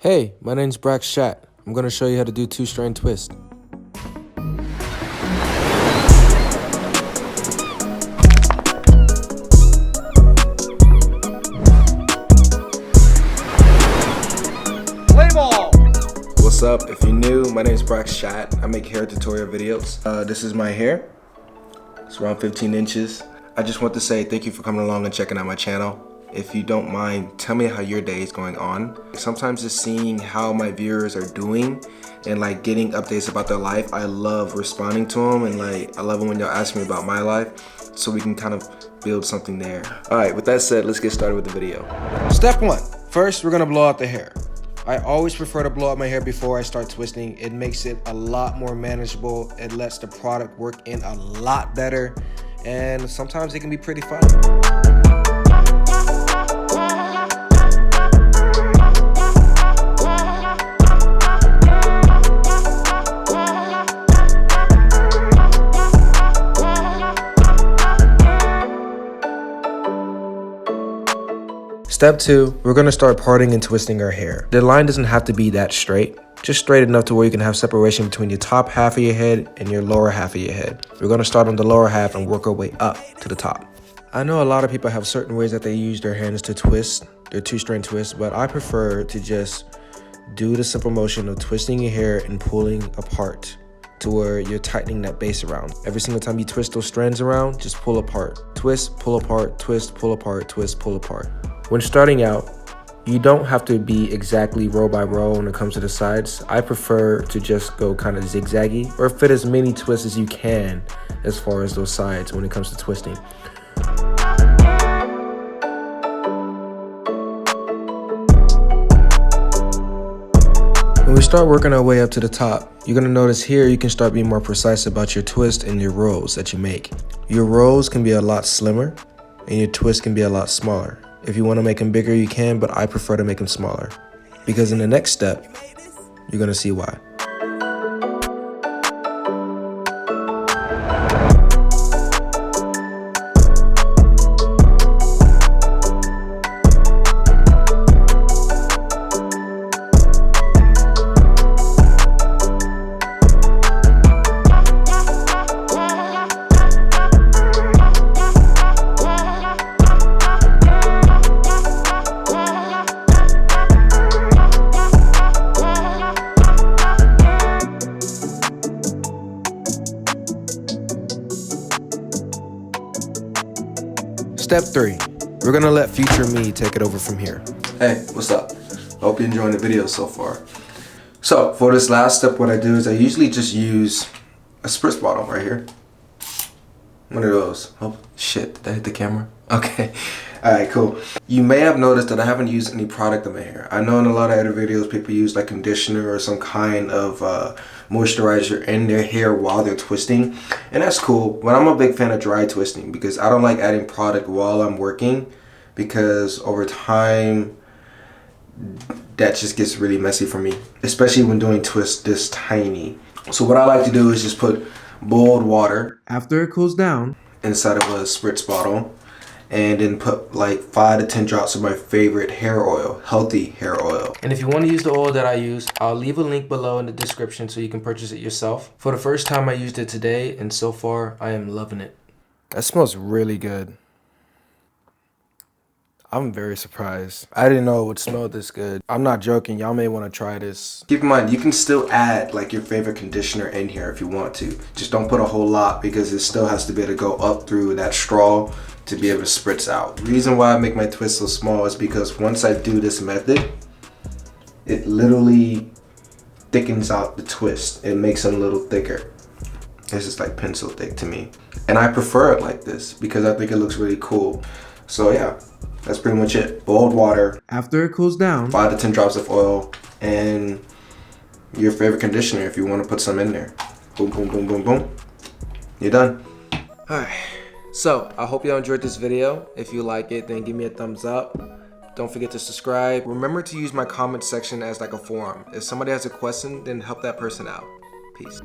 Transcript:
Hey, my name's Brax Shat. I'm going to show you how to do 2-strand twist. Play ball! What's up? If you're new, my name's Brax Shat. I make hair tutorial videos. This is my hair. It's around 15 inches. I just want to say thank you for coming along and checking out my channel. If you don't mind, tell me how your day is going on. Sometimes just seeing how my viewers are doing and like getting updates about their life, I love responding to them, and like I love it when y'all ask me about my life so we can kind of build something there. All right, with that said, let's get started with the video. Step 1. First, we're gonna blow out the hair. I always prefer to blow out my hair before I start twisting. It makes it a lot more manageable. It lets the product work in a lot better, and sometimes it can be pretty fun. Step 2, we're going to start parting and twisting our hair. The line doesn't have to be that straight, just straight enough to where you can have separation between your top half of your head and your lower half of your head. We're going to start on the lower half and work our way up to the top. I know a lot of people have certain ways that they use their hands to twist, their 2-strand twist, but I prefer to just do the simple motion of twisting your hair and pulling apart to where you're tightening that base around. Every single time you twist those strands around, just pull apart. Twist, pull apart, twist, pull apart, twist, pull apart. When starting out, you don't have to be exactly row by row when it comes to the sides. I prefer to just go kind of zigzaggy or fit as many twists as you can as far as those sides when it comes to twisting. When we start working our way up to the top, you're going to notice here you can start being more precise about your twist and your rows that you make. Your rows can be a lot slimmer and your twist can be a lot smaller. If you want to make them bigger, you can, but I prefer to make them smaller. Because in the next step, you're going to see why. Step 3, we're gonna let future me take it over from here. Hey, what's up? Hope you're enjoying the video so far. So for this last step, what I do is I usually just use a spritz bottle right here. One of those. Oh shit, did I hit the camera? Okay, all right, cool. You may have noticed that I haven't used any product on my hair. I know in a lot of other videos people use like conditioner or some kind of moisturizer in their hair while they're twisting, and that's cool, but I'm a big fan of dry twisting because I don't like adding product while I'm working, because over time that just gets really messy for me, especially when doing twists this tiny. So what I like to do is just put boiled water after it cools down inside of a spritz bottle, and then put like 5 to 10 drops of my favorite hair oil, healthy hair oil. And if you want to use the oil that I use, I'll leave a link below in the description so you can purchase it yourself. For the first time I used it today, and so far I am loving it. That smells really good. I'm very surprised. I didn't know it would smell this good. I'm not joking, y'all may want to try this. Keep in mind, you can still add like your favorite conditioner in here if you want to. Just don't put a whole lot, because it still has to be able to go up through that straw to be able to spritz out. The reason why I make my twist so small is because once I do this method, it literally thickens out the twist. It makes it a little thicker. It's just like pencil thick to me. And I prefer it like this because I think it looks really cool. So yeah, that's pretty much it. Boiled water. After it cools down, 5 to 10 drops of oil, and your favorite conditioner if you want to put some in there. Boom, boom, boom, boom, boom. You're done. All right. So I hope y'all enjoyed this video. If you like it, then give me a thumbs up. Don't forget to subscribe. Remember to use my comment section as like a forum. If somebody has a question, then help that person out. Peace.